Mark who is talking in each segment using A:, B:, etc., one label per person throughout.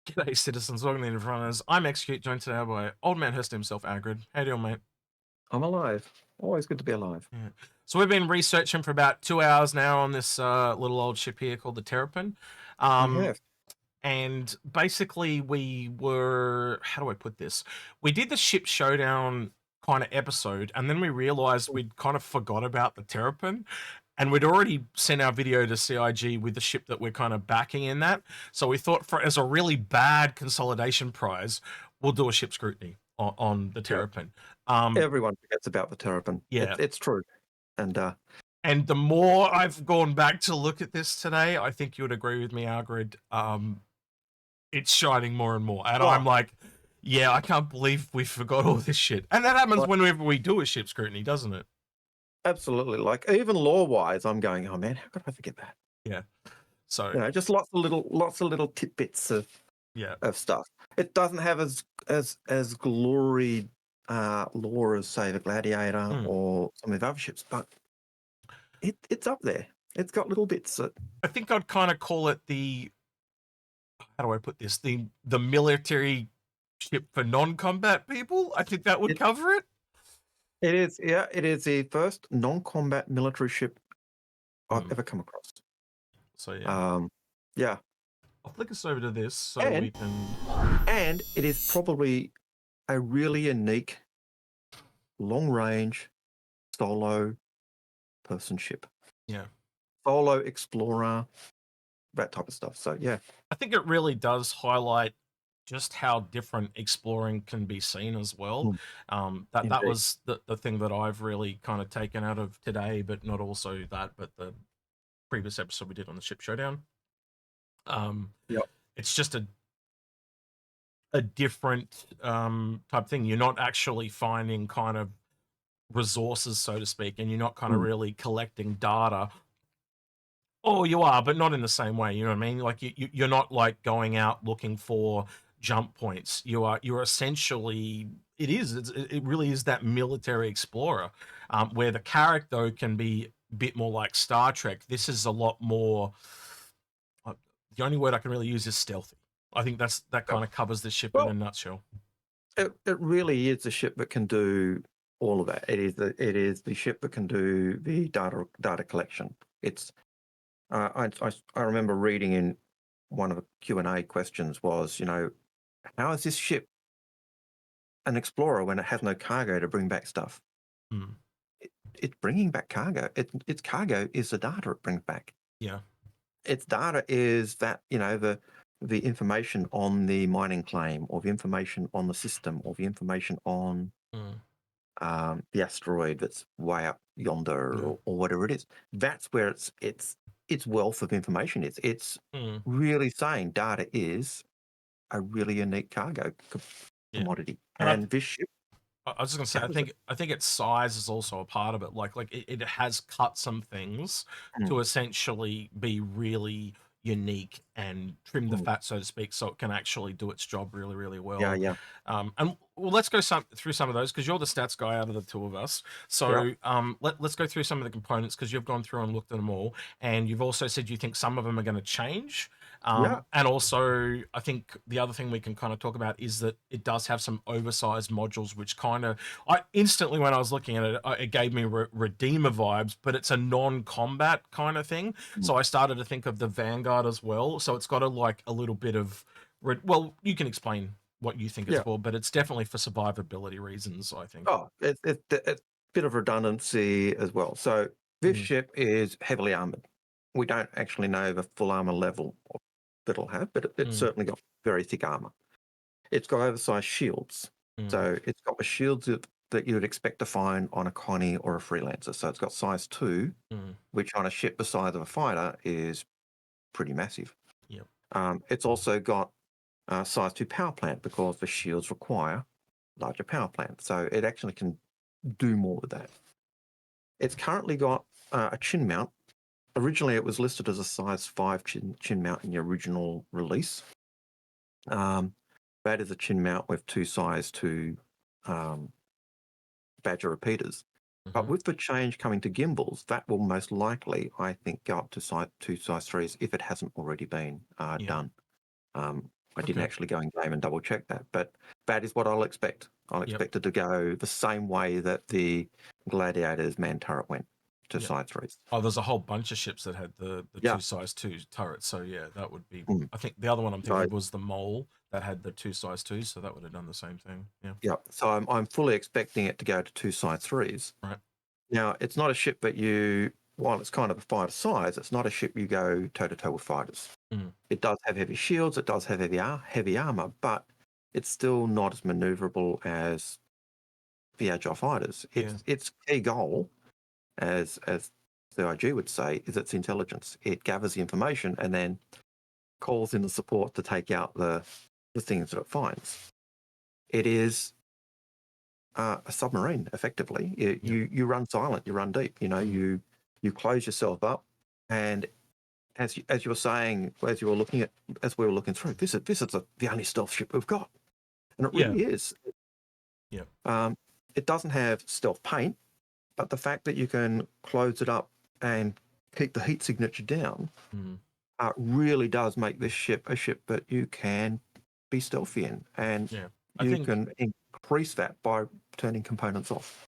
A: G'day, citizens. Welcome to the Inforunners. I'm Execute, joined today by Old Man Hurst himself, Algared. How you doing, mate?
B: I'm alive. Always good to be alive.
A: Yeah. So we've been researching for about 2 hours now on this little old ship here called the Terrapin.
B: We
A: Um,
B: have.
A: and basically we were, how do I put this? We did the ship showdown kind of episode, and then we realized we'd kind of forgot about the Terrapin. And we'd already sent our video to CIG with the ship that we're kind of backing in that. So we thought, for as a really bad consolidation prize, we'll do a ship scrutiny on the
B: Yeah.
A: Terrapin.
B: Everyone forgets about the Terrapin.
A: Yeah.
B: It's true.
A: And the more I've gone back to look at this today, I think you would agree with me, Algrid. It's shining more and more. And I'm
B: Oh,
A: like, yeah, I can't believe we forgot all this shit. And that happens
B: like,
A: whenever we do a ship scrutiny, doesn't it?
B: absolutely. Like even lore-wise, I'm going, oh man, how could I forget that?
A: Yeah. So,
B: Just lots of little tidbits
A: yeah.
B: of stuff. It doesn't have as glory lore as say the Gladiator or some of the other ships, but it's up there. It's got little bits that
A: I think I'd kind of call it the, how do I put this? The military ship for non-combat people. I think that would
B: it,
A: cover it.
B: it is. Yeah, it is the first non-combat military ship I've ever come across.
A: So yeah,
B: Yeah.
A: I'll flick us over to this so
B: And
A: we can.
B: and it is probably a really unique long-range solo person ship.
A: Yeah,
B: Solo explorer, that type of stuff. So yeah.
A: I think it really does highlight just how different exploring can be seen as well. That
B: Indeed.
A: was the thing that I've really kind of taken out of today, but not also that, but the previous episode we did on the ship showdown.
B: Yep.
A: It's just a different type thing. You're not actually finding kind of resources, so to speak, and you're not kind of
B: Mm.
A: really collecting data. Oh, you are, but not in the same way. You know what I mean? Like you're not like going out looking for jump points. You're essentially it really is that military explorer, where the character can be a bit more like Star Trek. This is a lot more. Uh, the only word I can really use is stealthy. I think that
B: Yep.
A: kind of covers the ship in a
B: Well,
A: nutshell.
B: it really is a ship that can do all of that. It is the ship that can do the data collection. It's I remember reading in one of the Q&A questions was, how is this ship an explorer when it has no cargo to bring back stuff?
A: Mm,
B: It's bringing back cargo. Its cargo is the data it brings back.
A: yeah,
B: Its data is that, the information on the mining claim or the information on the system or the information on
A: mm,
B: the asteroid that's way up yonder
A: yeah,
B: or whatever it is. That's where its wealth of information is. It's
A: mm,
B: really saying data is a really unique cargo
A: yeah.
B: commodity.
A: And
B: And this ship
A: I was just gonna say,
B: covers it.
A: I think its size is also a part of it. Like it has cut some things
B: Mm,
A: to essentially be really unique and trim the
B: mm.
A: fat, so to speak, so it can actually do its job really, really
B: Yeah,
A: well.
B: yeah,
A: And well, let's go through some of those because you're the stats guy out of the two of us.
B: yeah,
A: So let's go through some of the components because you've gone through and looked at them all, and you've also said you think some of them are going to change.
B: yeah.
A: And also, I think the other thing we can kind of talk about is that it does have some oversized modules, which kind of, I instantly, when I was looking at it, it gave me Redeemer vibes, but it's a non-combat kind of thing.
B: Mm.
A: So I started to think of the Vanguard as well. So it's got a little bit of, well, you can explain what you think it's
B: Yeah.
A: for, but it's definitely for survivability reasons, I think.
B: Oh, it's a bit of redundancy as well. So this
A: Mm,
B: ship is heavily armored. We don't actually know the full armor level that it'll have, but it's
A: mm,
B: certainly got very thick armor. It's got oversized shields.
A: mm,
B: So it's got the shields that you would expect to find on a Connie or a Freelancer. So it's got size 2,
A: mm,
B: which on a ship the size of a fighter is pretty massive.
A: yep.
B: It's also got size 2 power plant because the shields require larger power plant. So it actually can do more with that. It's currently got a chin mount. Originally, it was listed as a size 5 chin mount in the original release. That is a chin mount with 2 size 2 Badger repeaters. But
A: Hmm.
B: with the change coming to gimbals, that will most likely, I think, go up to size 2 size 3s if it hasn't already been
A: Yeah.
B: done. I didn't
A: Okay.
B: actually go in game and double check that, but that is what I'll expect. I'll
A: Yep.
B: expect it to go the same way that the Gladiator's man turret went to
A: Yep.
B: side threes.
A: Oh, there's a whole bunch of ships that had the
B: Yeah.
A: 2 size 2 turrets. So yeah, that would be.
B: Mm.
A: I think the other one I'm thinking
B: So,
A: of was the Mole that had the 2 size 2s, so that would have done the same thing. Yeah.
B: yeah. So I'm fully expecting it to go to 2 side threes.
A: Right.
B: Now, it's not a ship that you, while it's kind of a fighter size, it's not a ship you go toe to toe with fighters.
A: Mm.
B: It does have heavy shields, it does have heavy armor, but it's still not as maneuverable as the agile fighters. Its key goal, as the IG would say, is its intelligence. It gathers the information and then calls in the support to take out the things that it finds. It is a submarine, effectively. You run silent, you run deep. You close yourself up, and as you were saying, as we were looking through, this is the only stealth ship we've got, and it really is.
A: Yeah.
B: It doesn't have stealth paint, but the fact that you can close it up and keep the heat signature down really does make this ship a ship that you can be stealthy in, and you can increase that by turning components off.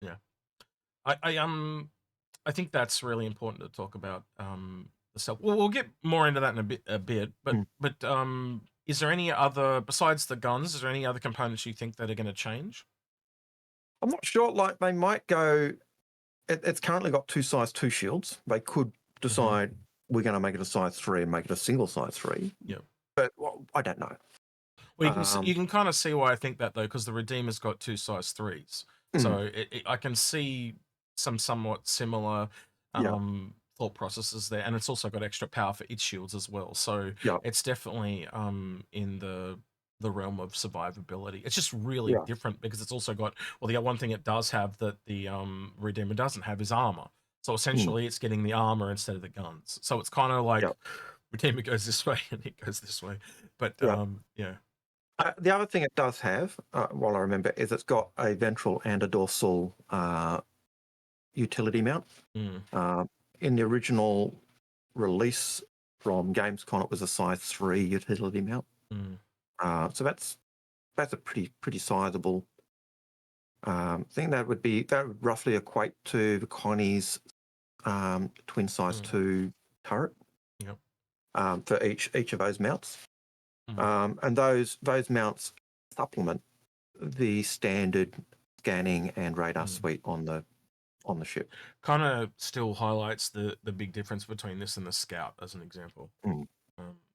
A: Yeah. I think that's really important to talk about the stealth. Well, we'll get more into that in a bit. But is there any other, besides the guns, is there any other components you think that are going to change?
B: I'm not sure. Like, they might go. It's currently got 2 size 2 shields. They could decide we're going to make it a size 3 and make it a single size 3.
A: Yeah.
B: But I don't know.
A: Well, you can kind of see why I think that, though, because the Redeemer's got 2 size 3s. So I can see some somewhat similar thought processes there. And it's also got extra power for its shields as well. So it's definitely in the realm of survivability. It's just really different because it's also got, well, the one thing it does have that the Redeemer doesn't have is armor. So essentially it's getting the armor instead of the guns. So it's kind of like Redeemer goes this way and it goes this way. But yeah.
B: The other thing it does have, while I remember, is it's got a ventral and a dorsal utility mount. In the original release from Gamescom, it was a size 3 utility mount. So that's a pretty sizable thing. That would roughly equate to the Connie's twin size 2 turret for each of those mounts. And those mounts supplement the standard scanning and radar suite on the ship.
A: Kind of still highlights the big difference between this and the Scout, as an example.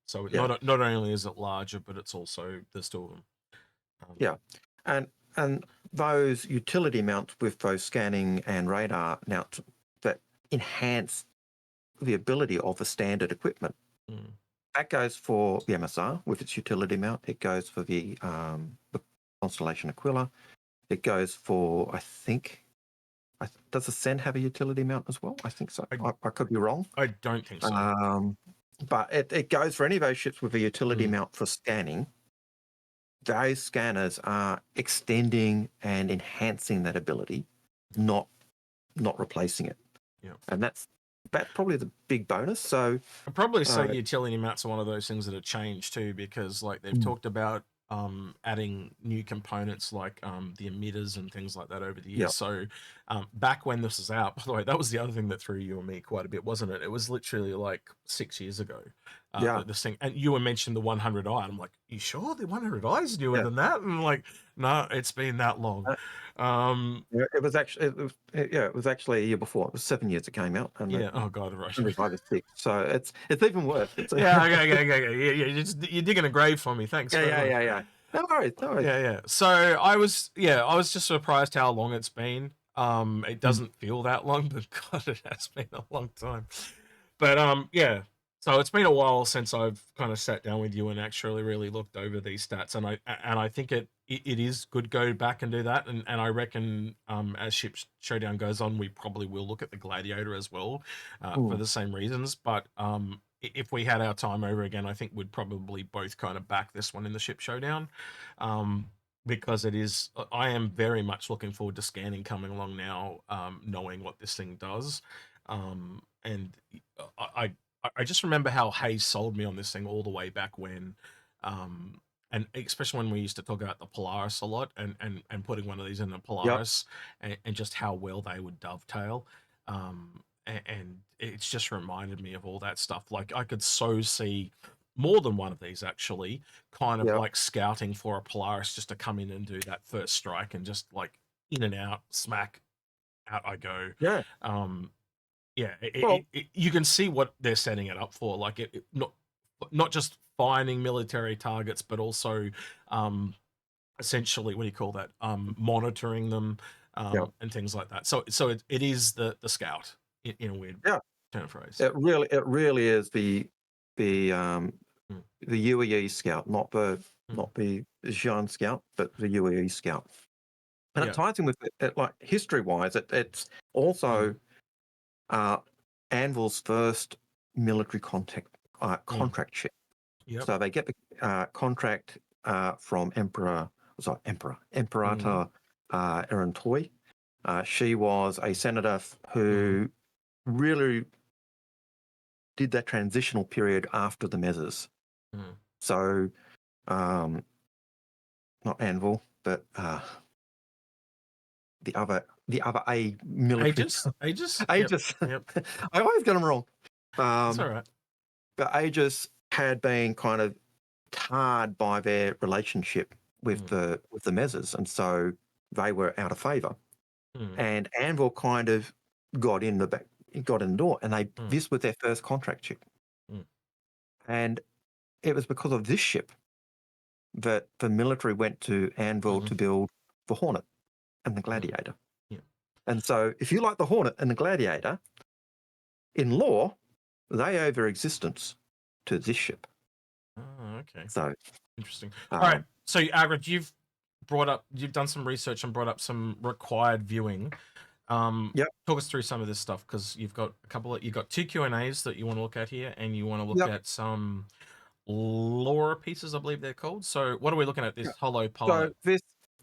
A: So not only is it larger, but it's also there's two of them.
B: And those utility mounts with those scanning and radar mounts that enhance the ability of the standard equipment. That goes for the MSR with its utility mount. It goes for the Constellation Aquila. It goes for, I think, does the Sen have a utility mount as well? I think so. I could be wrong.
A: I don't think so.
B: But it goes for any of those ships with a utility mount for scanning. Those scanners are extending and enhancing that ability, not replacing it. And that's probably the big bonus. So
A: I'd probably say utility mounts are one of those things that have changed too, because like they've talked about adding new components like the emitters and things like that over the years. So back when this was out, by the way, that was the other thing that threw you and me quite a bit, wasn't it? It was literally like 6 years ago. This thing, and you were mentioned the 100i, and I'm like, you sure the 100i is newer than that? And I'm like, no, it's been that long.
B: It was actually a year before. It was 7 years it came out. And
A: oh god, right.
B: 5 or 6. So it's even worse.
A: Okay. You're digging a grave for me. Thanks.
B: Yeah. No worries.
A: Yeah. So I was just surprised how long it's been. It doesn't feel that long, but God, it has been a long time. But yeah. So it's been a while since I've kind of sat down with you and actually really looked over these stats, and I think it is good to go back and do that, and I reckon as Ship Showdown goes on, we probably will look at the Gladiator as well for the same reasons. But if we had our time over again, I think we'd probably both kind of back this one in the Ship Showdown, because I am very much looking forward to scanning coming along now, knowing what this thing does, and I just remember how Hayes sold me on this thing all the way back when And especially when we used to talk about the Polaris a lot, and putting one of these in the
B: Yep.
A: Polaris, and just how well they would dovetail. And it's just reminded me of all that stuff. Like I could so see more than one of these actually kind of
B: Yep.
A: like scouting for a Polaris just to come in and do that first strike and just like in and out, smack, out I go.
B: Yeah.
A: Yeah,
B: Well,
A: you can see what they're setting it up for. Like not just finding military targets, but also essentially, what do you call that? Monitoring them,
B: yeah.
A: and things like that. So it is the scout in a weird
B: Yeah.
A: turn of phrase.
B: It really is the
A: Mm,
B: the UEE Scout, not the
A: mm,
B: Jean Scout, but the UEE Scout. And it
A: yeah.
B: ties in with it, like history-wise. It's also
A: Mm,
B: Anvil's first military
A: mm,
B: contract ship.
A: yep.
B: So they get the contract from
A: Mm,
B: Imperator Erin Toy. She was a senator
A: mm,
B: who really did that transitional period after the measures.
A: mm.
B: So not Anvil, but the other A military
A: Aegis. Yep.
B: Aegis.
A: Yep.
B: I always get them wrong.
A: It's all right.
B: But Aegis had been kind of tarred by their relationship with
A: Mm,
B: the Mezzers, and so they were out of favour.
A: mm,
B: And Anvil kind of got in the door, and
A: mm,
B: this was their first contract ship,
A: mm,
B: and it was because of this ship that the military went to Anvil
A: mhm,
B: to build the Hornet and the
A: mm,
B: Gladiator.
A: yeah.
B: And so, if you like the Hornet and the Gladiator, in law, they owe their existence to this ship.
A: Oh, okay.
B: So,
A: Interesting. All right.
B: um,
A: So, Agrid, you've done some research and brought up some required viewing.
B: yep,
A: Talk us through some of this stuff, because you've got two Q&As that you want to look at here, and you want to look
B: yep.
A: at some lore pieces, I believe they're called. So, what are we looking at?
B: Yeah.
A: This Hollow
B: So
A: Pilot.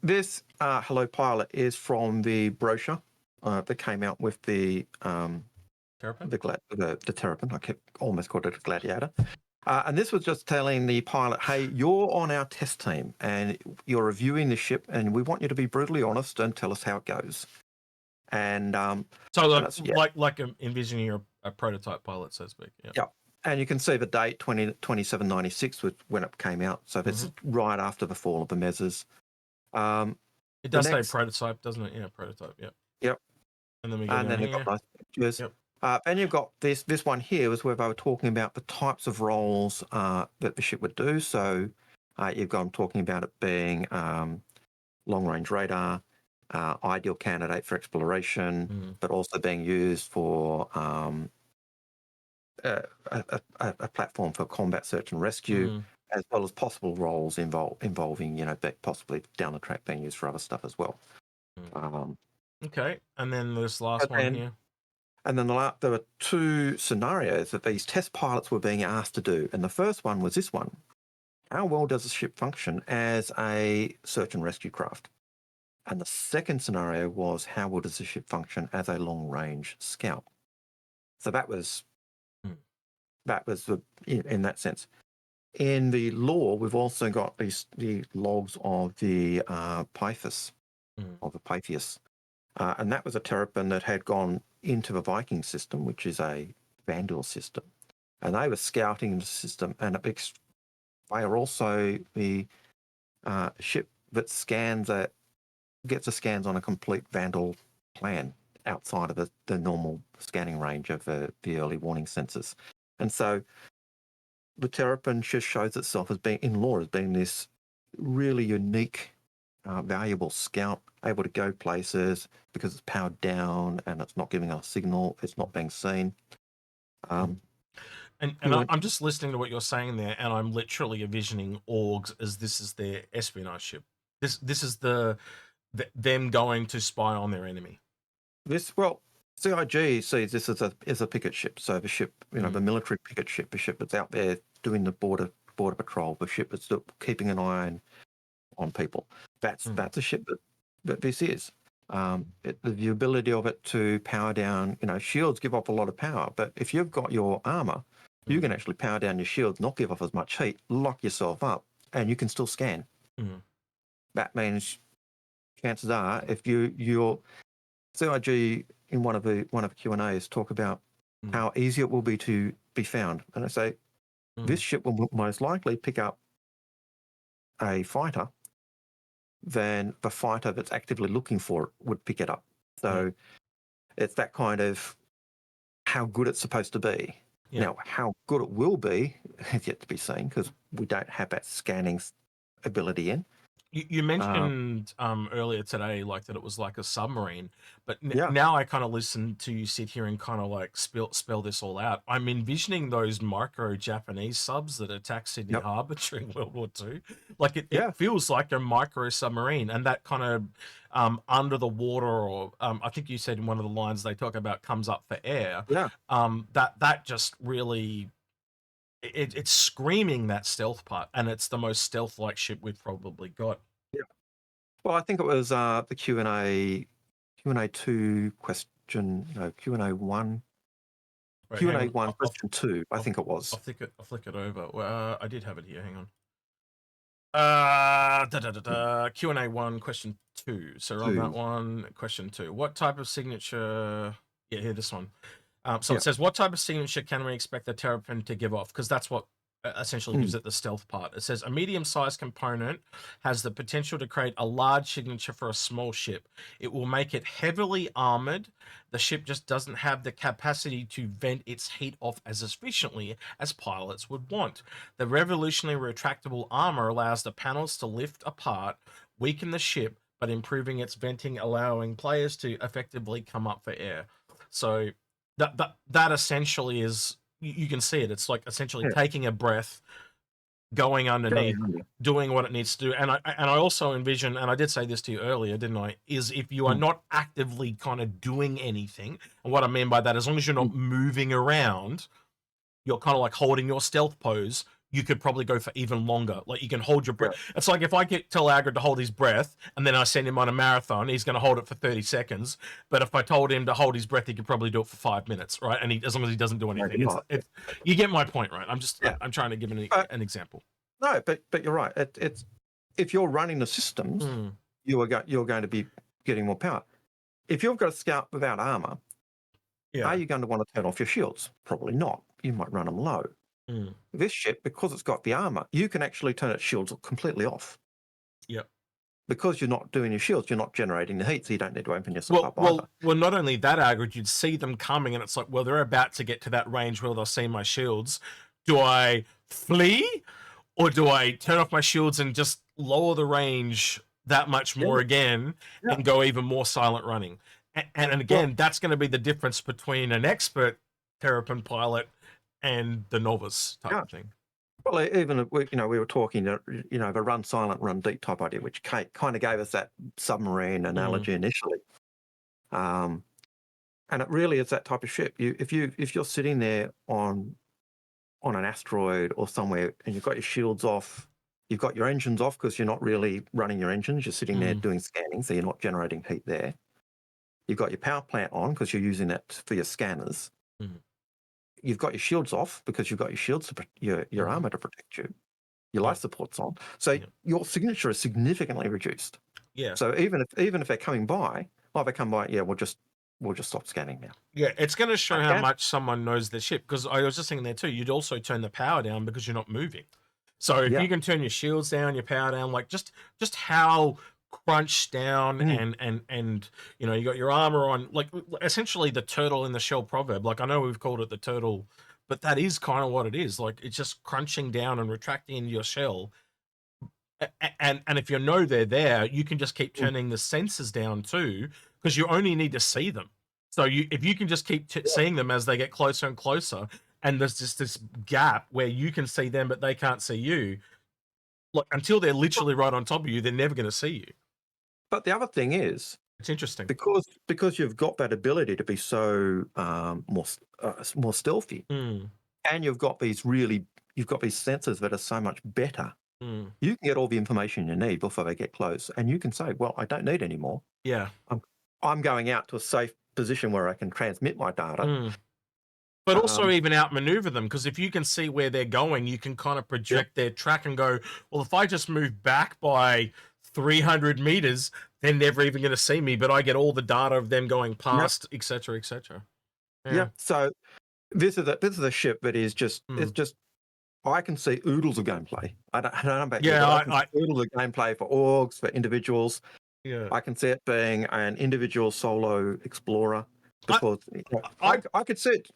B: this Hello Pilot is from the brochure that came out with the
A: Terrapin?
B: the Terrapin. Almost called it a Gladiator. And this was just telling the pilot, hey, you're on our test team and you're reviewing the ship, and we want you to be brutally honest and tell us how it goes. And
A: So,
B: that's, yeah,
A: envisioning a prototype pilot, so to speak. Yeah.
B: yeah. And you can see the date 2796 was when it came out. So this
A: Hmm.
B: is right after the fall of the Mezzers.
A: It
B: The
A: does say
B: next,
A: prototype, doesn't it? Yeah, prototype. Yep.
B: yep.
A: And then we go
B: And
A: down
B: then you've got
A: here.
B: nice pictures.
A: Yep.
B: And you've got this one here was where they were talking about the types of roles that the ship would do. So you've got them talking about it being long-range radar, ideal candidate for exploration,
A: Mm,
B: but also being used for a platform for combat search and rescue,
A: mm,
B: as well as possible roles involving, possibly down the track being used for other stuff as well.
A: mm.
B: Um,
A: Okay. And then this last
B: and
A: one
B: then
A: here.
B: And then there were two scenarios that these test pilots were being asked to do. And the first one was this one. How well does a ship function as a search and rescue craft? And the second scenario was, how well does the ship function as a long-range scout? So that was
A: Mm,
B: in that sense. In the lore, we've also got the logs of the Pythus,
A: mm,
B: of the Pythius. And that was a Terrapin that had gone into the Viking system, which is a Vandal system. And they were scouting the system, and they are also the ship that gets the scans on a complete Vandal plan outside of the normal scanning range of the early warning sensors. And so the Terrapin just shows itself as being, in lore, as being this really unique, valuable scout, able to go places because it's powered down and it's not giving us signal, it's not being seen.
A: mm. And
B: Good.
A: I'm just listening to what you're saying there, and I'm literally envisioning orgs as this is their espionage ship. This is them going to spy on their enemy.
B: CIG sees this as a picket ship. So the ship, the
A: Mm,
B: military picket ship, the ship that's out there doing the border patrol, the ship that's keeping an eye on people. That's
A: mm,
B: a ship that this is. The ability of it to power down, shields give off a lot of power, but if you've got your armor You can actually power down your shields, not give off as much heat, lock yourself up, and you can still scan. That means chances are, if your CIG in one of the Q&As talk about how easy it will be to be found, and I say this ship will most likely pick up a fighter than the fighter that's actively looking for it would pick it up. So it's that kind of how good it's supposed to be. Now, how good it will be is yet to be seen because we don't have that scanning ability in.
A: You mentioned earlier today, like that it was like a submarine, but
B: Yeah.
A: now I kind of listen to you sit here and kind of like spell this all out. I'm envisioning those micro Japanese subs that attacked Sydney Harbour during World War II. Like it feels like a micro submarine, and that kind of under the water, or I think you said in one of the lines they talk about comes up for air.
B: Yeah.
A: That just really. It's screaming that stealth part, and it's the most stealth-like ship we've probably got.
B: Yeah. Well, I think it was the Q&A 2 question, no, Q&A 1.
A: Right,
B: Q&A 1 question 2, I think it was.
A: I'll flick it over. Well, I did have it here. Hang on. Q&A 1 question 2. So on that one, question 2. What type of signature? Yeah, here, this one. So it says, what type of signature can we expect the Terrapin to give off? Because that's what essentially gives it the stealth part. It says, a medium-sized component has the potential to create a large signature for a small ship. It will make it heavily armored. The ship just doesn't have the capacity to vent its heat off as efficiently as pilots would want. The revolutionary retractable armor allows the panels to lift apart, weaken the ship, but improving its venting, allowing players to effectively come up for air. So that essentially is, you can see it. It's like essentially taking a breath, going underneath, doing what it needs to do. And I also envision, and I did say this to you earlier, didn't I? Is if you are not actively kind of doing anything, and what I mean by that, as long as you're not moving around, you're kind of like holding your stealth pose. You could probably go for even longer. Like you can hold your breath. It's like if I tell Algared to hold his breath and then I send him on a marathon, he's going to hold it for 30 seconds. But if I told him to hold his breath, he could probably do it for 5 minutes, right? And as long as he doesn't do anything, you get my point, right? I'm trying to give an example.
B: No, but you're right. It's if you're running the systems, you're going to be getting more power. If you've got a scout without armor, are you going to want to turn off your shields? Probably not. You might run them low. This ship, because it's got the armor, you can actually turn its shields completely off.
A: Yep.
B: Because you're not doing your shields, you're not generating the heat, so you don't need to open yourself up either.
A: Well, not only that, Algared, you'd see them coming, and it's like, well, they're about to get to that range where they'll see my shields. Do I flee, or do I turn off my shields and just lower the range that much more again and go even more silent running? And again, that's going to be the difference between an expert Terrapin pilot and the novice type of thing.
B: Well, even we were talking, the run silent, run deep type idea, which kind of gave us that submarine analogy initially. And it really is that type of ship. If you're sitting there on an asteroid or somewhere, and you've got your shields off, you've got your engines off because you're not really running your engines. You're sitting there doing scanning, so you're not generating heat there. You've got your power plant on because you're using it for your scanners. You've got your shields off because you've got your shields, your armor to protect you. Your life support's on, so your signature is significantly reduced.
A: Yeah.
B: So even if they're coming by, they come by. Yeah, we'll just stop scanning now.
A: Yeah, it's going to show how much someone knows their ship. Because I was just thinking there too. You'd also turn the power down because you're not moving. So if you can turn your shields down, your power down, like just how crunched down and you got your armor on, like essentially the turtle in the shell proverb. Like I know we've called it the turtle, but that is kind of what it is. Like it's just crunching down and retracting into your shell. And if you know they're there, you can just keep turning the sensors down too, because you only need to see them. So if you can just keep seeing them as they get closer and closer, and there's just this gap where you can see them but they can't see you, like until they're literally right on top of you, they're never going to see you.
B: But the other thing is,
A: it's interesting
B: because you've got that ability to be so more stealthy, and you've got these sensors that are so much better. You can get all the information you need before they get close, and you can say, "Well, I don't need any more.
A: Yeah,
B: I'm going out to a safe position where I can transmit my data,
A: But also even outmaneuver them, because if you can see where they're going, you can kind of project their track and go, well, if I just move back by 300 meters, they're never even going to see me, but I get all the data of them going past, etc., etc.
B: Yeah. So this is a ship that is just it's just I can see oodles of gameplay. I don't know about you, but I can see oodles of gameplay for orgs, for individuals.
A: Yeah.
B: I can see it being an individual solo explorer because I could see it.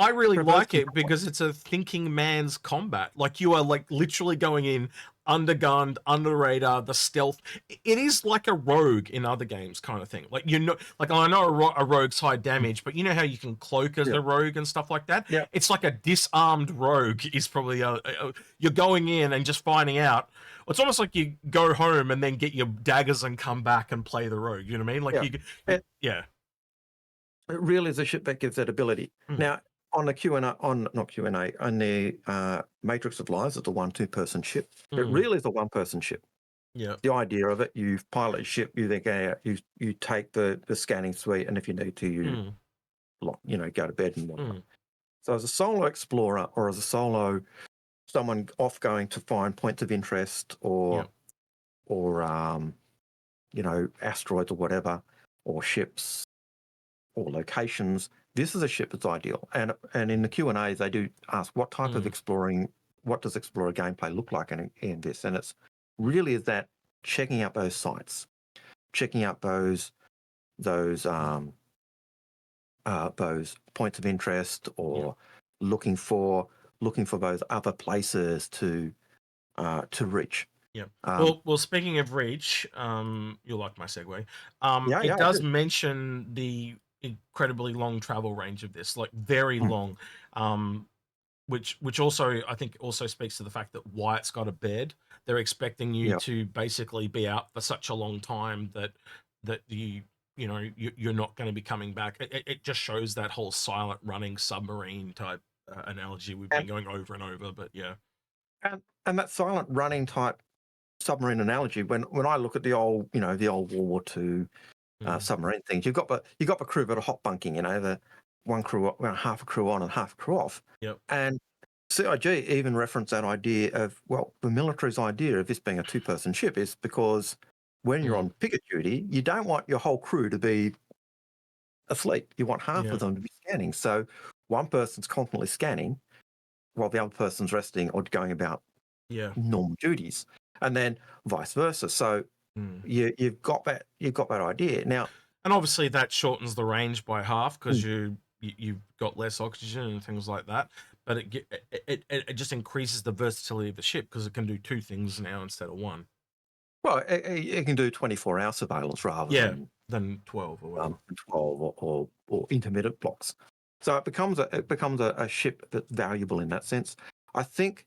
A: I really like it because it's a thinking man's combat. Like, you are like literally going in undergunned, under the radar, the stealth. It is like a rogue in other games kind of thing. Like, you know, like I know a rogue's high damage, but you know how you can cloak as a rogue and stuff like that?
B: Yeah.
A: It's like a disarmed rogue is probably you're going in and just finding out. It's almost like you go home and then get your daggers and come back and play the rogue. You know what I mean? Like
B: It really is a ship that gives that ability. Now, on the Q&A, on the Matrix of Lies, it's a 1-2 person ship. It really is a 1-person ship.
A: Yeah.
B: The idea of it, you pilot a ship, you then go out, you take the scanning suite, and if you need to, you go to bed and whatnot. So as a solo explorer or as a solo someone off going to find points of interest or asteroids or whatever, or ships or locations, this is a ship that's ideal. And in the Q&As, they do ask what type of what does explorer gameplay look like in this? And it's really is that checking out those sites, checking out those points of interest, or looking for those other places to reach.
A: Yeah. Well, speaking of reach, you'll like my segue. It
B: I
A: does
B: do.
A: mention the incredibly long travel range of this, like very long, which also I think also speaks to the fact that Wyatt's got a bed. They're expecting you to basically be out for such a long time that you're not going to be coming back. It just shows that whole silent running submarine type analogy we've been going over and over. But yeah,
B: and that silent running type submarine analogy, when I look at the old World War II submarine things, you've got the crew that are hot bunking, the one crew, half a crew on and half a crew off.
A: Yep.
B: And CIG even referenced that idea of, well, the military's idea of this being a 2-person ship is because when you're on picket duty, you don't want your whole crew to be asleep. You want half of them to be scanning. So one person's constantly scanning while the other person's resting or going about normal duties, and then vice versa. So you've got that idea now,
A: and obviously that shortens the range by half because you've got less oxygen and things like that. But it just increases the versatility of the ship because it can do 2 things now instead of 1.
B: Well, it can do 24-hour surveillance rather
A: than 12 or whatever.
B: 12 or intermittent blocks. So it becomes a ship that's valuable in that sense. I think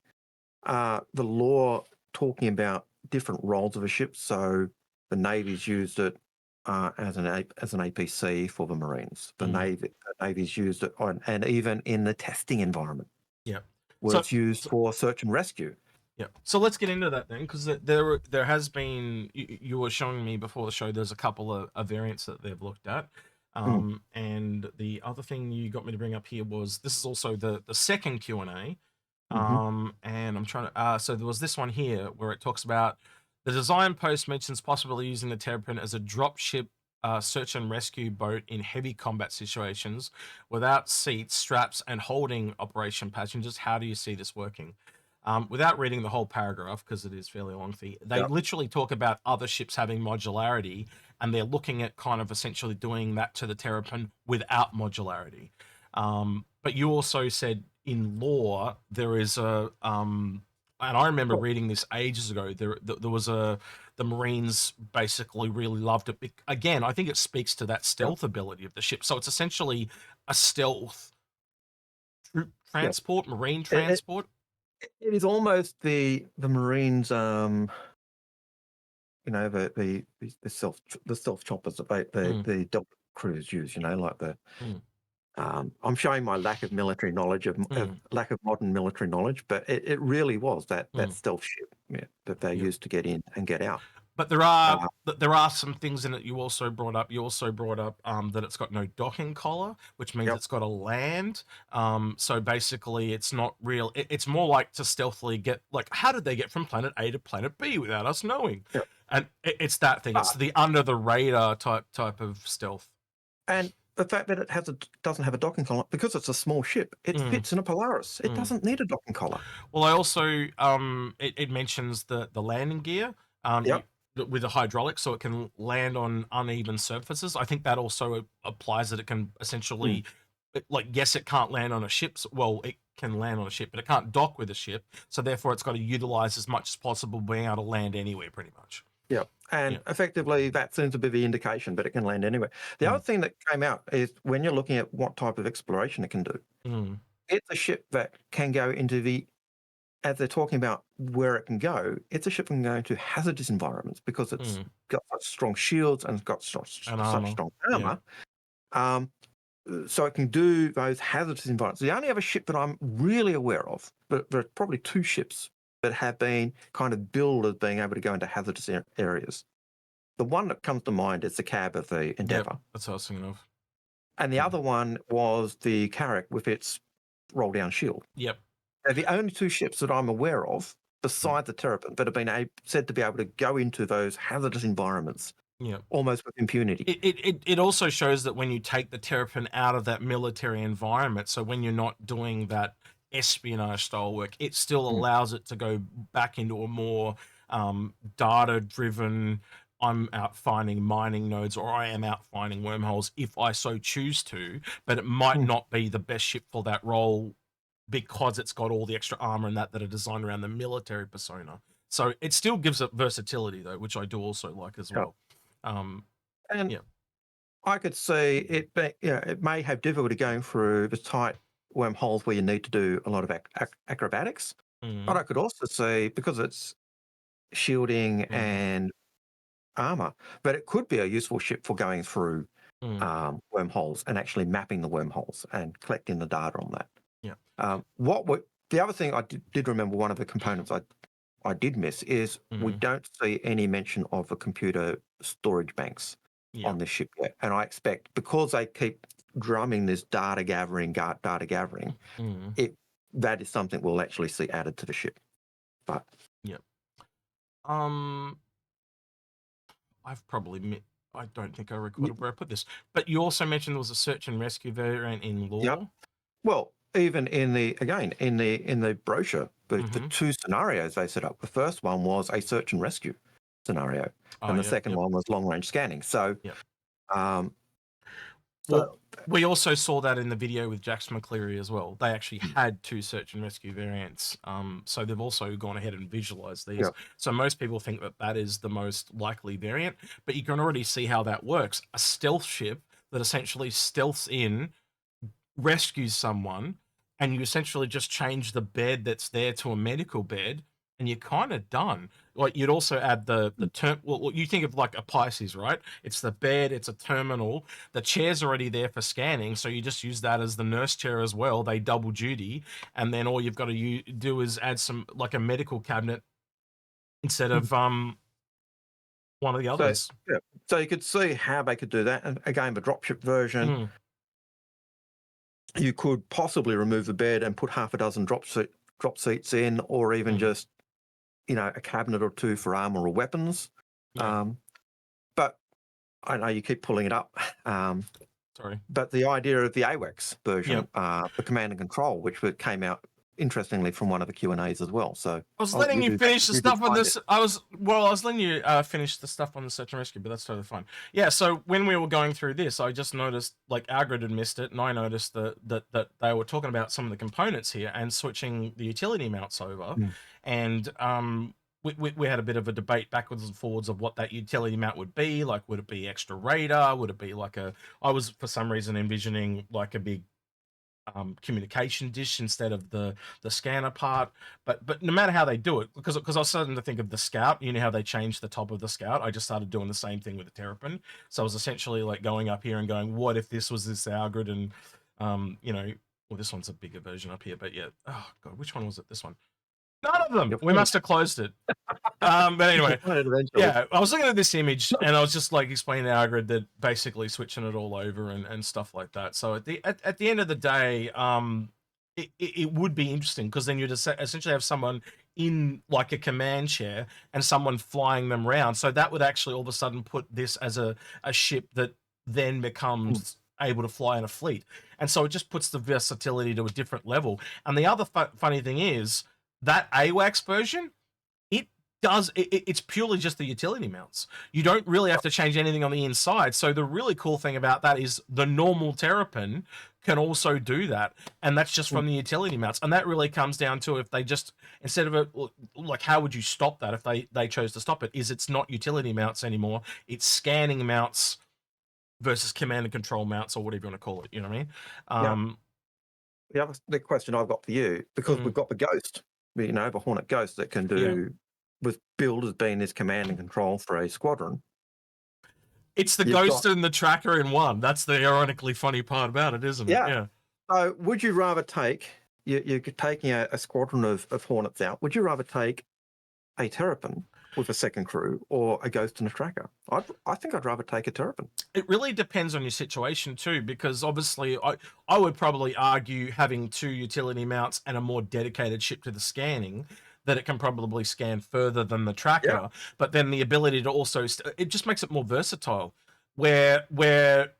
B: the law talking about different roles of a ship. So the Navy's used it as an APC for the Marines. The Navy's used it and even in the testing environment.
A: Yeah,
B: where it's used for search and rescue.
A: Yeah. So let's get into that then, because there has been, you were showing me before the show, there's a couple of variants that they've looked at. And the other thing you got me to bring up here was, this is also the second Q&A. And I'm trying to, so there was this one here where it talks about the design post mentions possibly using the Terrapin as a drop ship search and rescue boat in heavy combat situations without seats, straps, and holding operation passengers. How do you see this working? Without reading the whole paragraph, because it is fairly lengthy, they literally talk about other ships having modularity, and they're looking at kind of essentially doing that to the Terrapin without modularity. But you also said in law there is a and I remember reading this ages ago. There was the Marines basically really loved it. Again, I think it speaks to that stealth ability of the ship. So it's essentially a stealth troop transport, marine transport.
B: It is almost the Marines, the stealth choppers that the double crews use. Like the. I'm showing my lack of military knowledge, lack of modern military knowledge, but it really was that stealth ship that they used to get in and get out.
A: But there are some things in it you also brought up. You also brought up that it's got no docking collar, which means
B: Yep.
A: it's got to land. So basically, it's not real. It's more like to stealthily get, like, how did they get from planet A to planet B without us knowing?
B: Yep.
A: And it's that thing. It's
B: But,
A: the under the radar type of stealth.
B: and the fact that it doesn't have a docking collar, because it's a small ship, it
A: Mm,
B: fits in a Polaris. It
A: mm.
B: doesn't need a docking collar.
A: Well, I also it mentions the landing gear.
B: Yep.
A: With the hydraulics, so it can land on uneven surfaces. I think that also applies that it can essentially, like, yes, it can't land on a ship. Well, it can land on a ship, but it can't dock with a ship. So therefore, it's got to utilize as much as possible being able to land anywhere, pretty much.
B: Yeah. And
A: Yeah.
B: effectively, that seems to be the indication, but it can land anywhere. The other thing that came out is when you're looking at what type of exploration it can do,
A: Mm,
B: it's a ship that can go into as they're talking about where it can go, it's a ship that can go into hazardous environments because it's got such strong shields and it's got
A: and
B: such
A: armor.
B: strong
A: Yeah.
B: armor. So it can do those hazardous environments. The only other ship that I'm really aware of, but there are probably two ships that have been kind of billed as being able to go into hazardous areas. The one that comes to mind is the cab of the Endeavour.
A: Yep, that's what I was thinking of.
B: And the other one was the Carrack with its roll down shield.
A: Yep.
B: They're the only two ships that I'm aware of, besides the Terrapin, that have been said to be able to go into those hazardous environments
A: Yep.
B: almost with impunity.
A: It also shows that when you take the Terrapin out of that military environment, so when you're not doing that espionage style work, it still allows it to go back into a more data driven. I'm out finding mining nodes, or I am out finding wormholes if I so choose to, but it might not be the best ship for that role because it's got all the extra armor and that are designed around the military persona. So it still gives it versatility though, which I do also like as well.
B: And
A: Yeah.
B: I could see it may have difficulty going through the tight wormholes where you need to do a lot of acrobatics. But I could also see, because it's shielding and armor, but it could be a useful ship for going through wormholes and actually mapping the wormholes and collecting the data on that.
A: Yeah.
B: The other thing I did remember, one of the components I did miss is we don't see any mention of the computer storage banks on this ship yet. And I expect, because they keep drumming this data gathering, that is something we'll actually see added to the ship. But
A: I've probably I don't think I recorded where I put this, but you also mentioned there was a search and rescue variant in lore.
B: Yep. Well, even in the brochure, the two scenarios they set up. The first one was a search and rescue scenario, and the second one was long range scanning. So,
A: well, we also saw that in the video with Jax McCleary as well. They actually had two search and rescue variants. So they've also gone ahead and visualized these. So most people think that that is the most likely variant, but you can already see how that works. A stealth ship that essentially stealths in, rescues someone, and you essentially just change the bed that's there to a medical bed, and you're kind of done. Like, you'd also add the term. Well, you think of like a Pisces, right? It's the bed, it's a terminal. The chair's already there for scanning, so you just use that as the nurse chair as well. They double duty, and then all you've got to do is add some, like, a medical cabinet instead of one of the others.
B: So you could see how they could do that. And again, the dropship version, you could possibly remove the bed and put half a dozen drop seats in, or even just, a cabinet or two for armor or weapons. But I know you keep pulling it up.
A: Sorry.
B: But the idea of the AWACS version, the command and control, which came out interestingly from one of the Q&As as well. So
A: I was letting you finish the stuff on this. I was letting you finish the stuff on the search and rescue, but that's totally fine. Yeah. So when we were going through this, I just noticed, like, Algared had missed it, and I noticed that they were talking about some of the components here and switching the utility mounts over, and we had a bit of a debate backwards and forwards of what that utility mount would be. Like, would it be extra radar? Would it be like I was for some reason envisioning like a big communication dish instead of the scanner part, but no matter how they do it, because I was starting to think of the Scout. You know how they changed the top of the Scout? I just started doing the same thing with the Terrapin. So I was essentially like going up here and going, what if this was this Algared? And well, this one's a bigger version up here, but yeah. Oh god, which one was it? This one. None of them.
B: You'll
A: We
B: find
A: must have closed it. But
B: you'll
A: anyway,
B: find it eventually.
A: yeah, I was looking at this image and I was just like explaining to Algared that basically switching it all over and stuff like that. So at the end of the day, it would be interesting because then you just essentially have someone in like a command chair and someone flying them around. So that would actually all of a sudden put this as a ship that then becomes able to fly in a fleet. And so it just puts the versatility to a different level. And the other funny thing is that AWACS version, it's purely just the utility mounts. You don't really have to change anything on the inside. So the really cool thing about that is the normal Terrapin can also do that, and that's just from the utility mounts. And that really comes down to if they just, instead of like how would you stop that if they chose to stop it, is it's not utility mounts anymore, it's scanning mounts versus command and control mounts, or whatever you want to call it, you know what I mean?
B: The question I've got for you, because we've got the Ghost, the Hornet Ghost that can do, was billed as being this command and control for a squadron.
A: It's the Ghost and the Tracker in one. That's the ironically funny part about it, isn't it?
B: Yeah. So would you rather take, you're taking a squadron of Hornets out, would you rather take a Terrapin with a second crew or a Ghost and a Tracker? I think I'd rather take a Terrapin.
A: It really depends on your situation too, because obviously I would probably argue having 2 utility mounts and a more dedicated ship to the scanning, that it can probably scan further than the Tracker, but then the ability to also, it just makes it more versatile. Where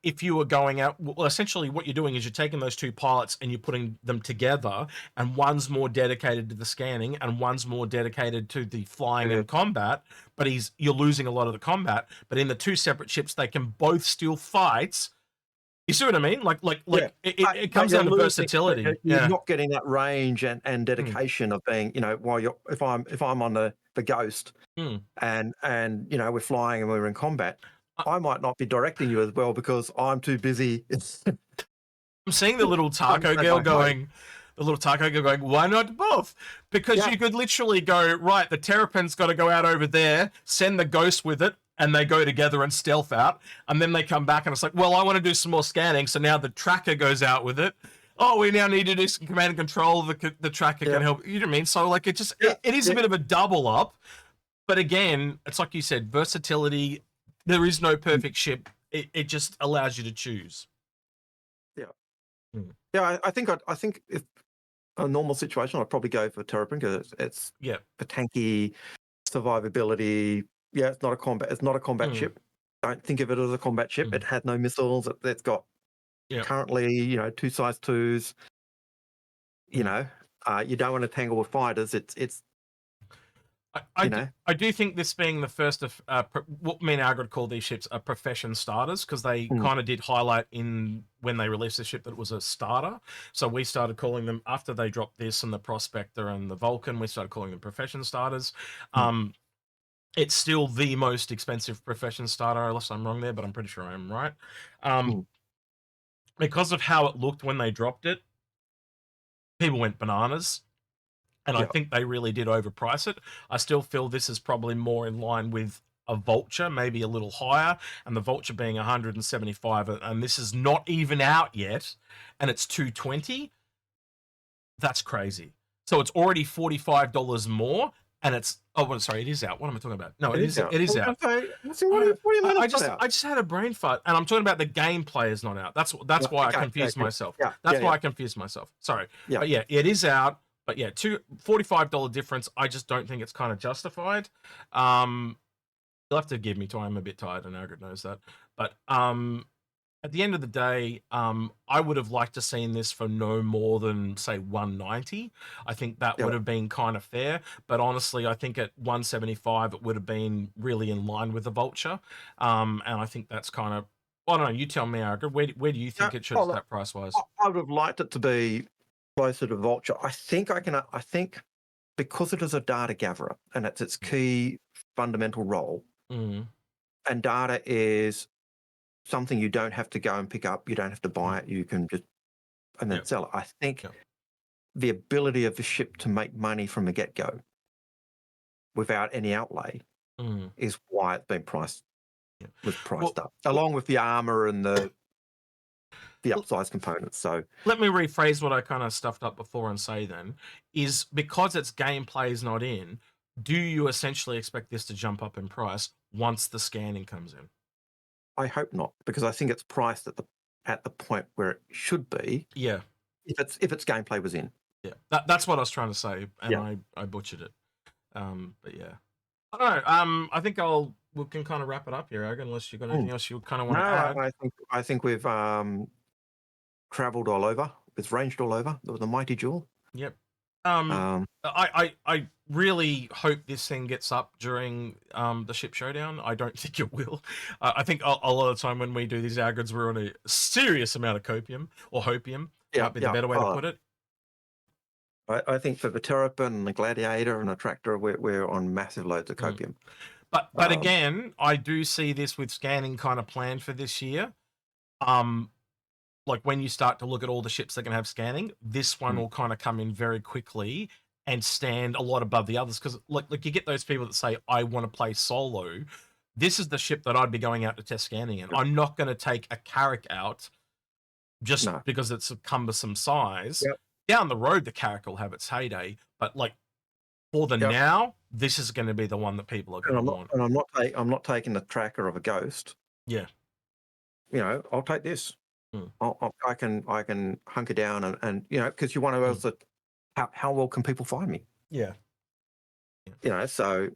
A: if you were going out, well, essentially what you're doing is you're taking those 2 pilots and you're putting them together, and one's more dedicated to the scanning and one's more dedicated to the flying and combat, but you're losing a lot of the combat. But in the 2 separate ships, they can both still fight. You see what I mean? It comes down to versatility.
B: You're not getting that range and dedication of being, while if I'm on the Ghost and we're flying and we're in combat, I might not be directing you as well because I'm too busy.
A: I'm seeing the little taco girl going, why not both? Because you could literally go, right, the Terrapin's got to go out over there, send the Ghost with it, and they go together and stealth out, and then they come back and it's like, well, I want to do some more scanning, so now the Tracker goes out with it. Oh, we now need to do some command and control. The Tracker can help. You know what I mean? So like it is a bit of a double up, but again, it's like you said, versatility. There is no perfect ship. It just allows you to choose.
B: I think if a normal situation, I'd probably go for Terrapin because it's a tanky survivability. Yeah, it's not a combat ship. Don't think of it as a combat ship. It had no missiles. It's got currently 2 size 2s. You don't want to tangle with fighters. It's
A: I do think this being the first of what me and Algared call these ships are profession starters, because they kind of did highlight when they released the ship that it was a starter. So we started calling them, after they dropped this and the Prospector and the Vulcan, we started calling them profession starters. It's still the most expensive profession starter, unless I'm wrong there, but I'm pretty sure I'm right. Because of how it looked when they dropped it, people went bananas. And I think they really did overprice it. I still feel this is probably more in line with a Vulture, maybe a little higher, and the Vulture being 175, and this is not even out yet, and it's 220. That's crazy. So it's already $45 more, and it's it is out. What am I talking about? No, it is out. It is out.
B: What do you mean?
A: I just had a brain fart, and I'm talking about the gameplay is not out. That's why I confused myself. That's why I confused myself. Sorry. But yeah, it is out. But yeah, $45 difference. I just don't think it's kind of justified. You'll have to give me time. I'm a bit tired, and Algared knows that. But at the end of the day, I would have liked to seen this for no more than, say, 190. I think that would have been kind of fair. But honestly, I think at 175, it would have been really in line with the Vulture. And I think that's kind of, I don't know. You tell me, Algared. Where do you think it should start price wise?
B: I would have liked it to be closer to Vulture. I think because it is a data gatherer and it's its key fundamental role, and data is something you don't have to go and pick up, you don't have to buy it, you can just and then sell it. I think the ability of the ship to make money from the get-go without any outlay is why it's been priced up, along with the armor and the the upsize components. So
A: let me rephrase what I kind of stuffed up before and say then, is because its gameplay is not in, do you essentially expect this to jump up in price once the scanning comes in?
B: I hope not, because I think it's priced at the point where it should be.
A: Yeah.
B: If its gameplay was in.
A: Yeah. That's what I was trying to say, and
B: Yeah.
A: I butchered it. But yeah. I don't know. I think we can kind of wrap it up here, Algared, unless you've got anything else you kind of want to add.
B: I think we've traveled all over. It's ranged all over. There was a mighty jewel.
A: Yep.
B: Um,
A: I really hope this thing gets up during the ship showdown. I don't think it will. I think a lot of the time when we do these Algareds, we're on a serious amount of copium or hopium. Might be the better way to put it.
B: I think for the Terrapin and the Gladiator and the Tractor, we're on massive loads of copium.
A: But again, I do see this with scanning kind of planned for this year. Like when you start to look at all the ships that can have scanning, this one will kind of come in very quickly and stand a lot above the others. Because like you get those people that say, I want to play solo. This is the ship that I'd be going out to test scanning in. I'm not going to take a Carrack out just because it's a cumbersome size.
B: Yep.
A: Down the road, the Carrack will have its heyday. But like for the now, this is going to be the one that people are going to want.
B: And I'm not taking the tracker of a Ghost.
A: Yeah.
B: You know, I'll take this. I can hunker down and you know, because you want to also how well can people find me?
A: Yeah.
B: You know, so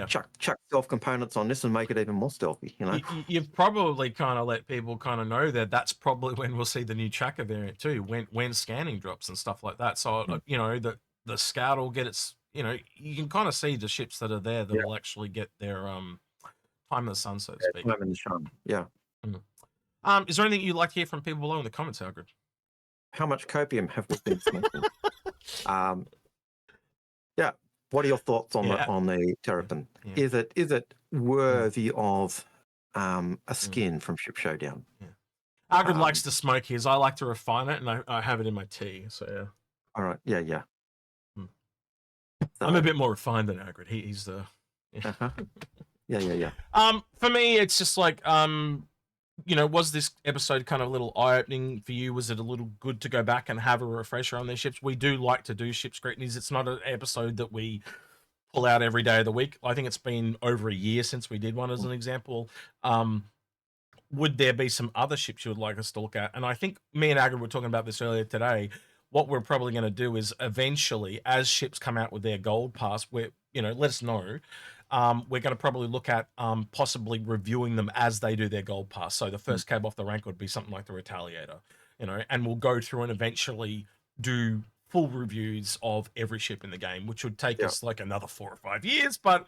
B: chuck stealth components on this and make it even more stealthy. You know,
A: you've probably kind of let people kind of know that that's probably when we'll see the new tracker variant too, when scanning drops and stuff like that. So you know the Scout will get its. You know, you can kind of see the ships that are there that will actually get their time in the sun, so to speak.
B: Time in the sun. Yeah.
A: Is there anything you'd like to hear from people below in the comments, Algared?
B: How much copium have we been smoking? Yeah. What are your thoughts on the Terrapin?
A: Yeah.
B: Is it worthy of a skin from Ship Showdown?
A: Yeah. Algared likes to smoke his. I like to refine it, and I have it in my tea. So yeah.
B: All right. Yeah. So,
A: I'm a bit more refined than Algared. He's the.
B: Yeah.
A: For me, it's just like you know, was this episode kind of a little eye-opening for you? Was it a little good to go back and have a refresher on their ships? We do like to do ship scrutinies. It's not an episode that we pull out every day of the week. I think it's been over a year since we did one as an example. Would there be some other ships you would like us to look at? And I think me and Algared were talking about this earlier today. What we're probably going to do is eventually, as ships come out with their gold pass, let us know. We're going to probably look at possibly reviewing them as they do their gold pass. So the first cab off the rank would be something like the Retaliator, and we'll go through and eventually do full reviews of every ship in the game, which would take us like another 4 or 5 years, but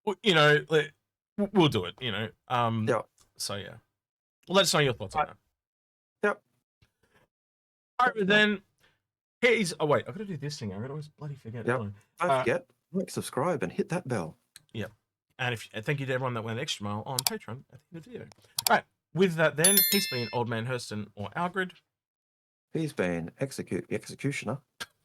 A: we'll do it, So yeah, let us know your thoughts on that.
B: Yep.
A: All right, then here's. Oh wait, I've got to do this thing. I always bloody forget.
B: Yep. Don't forget, like, subscribe, and hit that bell.
A: Yeah. And thank you to everyone that went an extra mile on Patreon at the end of the video. All right. With that, then, he's been Old Man Hurston or Algared.
B: He's been Execute the Executioner,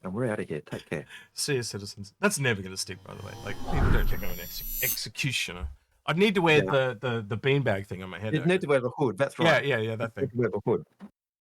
B: and we're out of here. Take care.
A: See you, citizens. That's never going to stick, by the way. Like, people don't think I'm an executioner. I'd need to wear the beanbag thing on my head.
B: You need to wear the hood. That's right.
A: Yeah, that thing.
B: Wear the hood.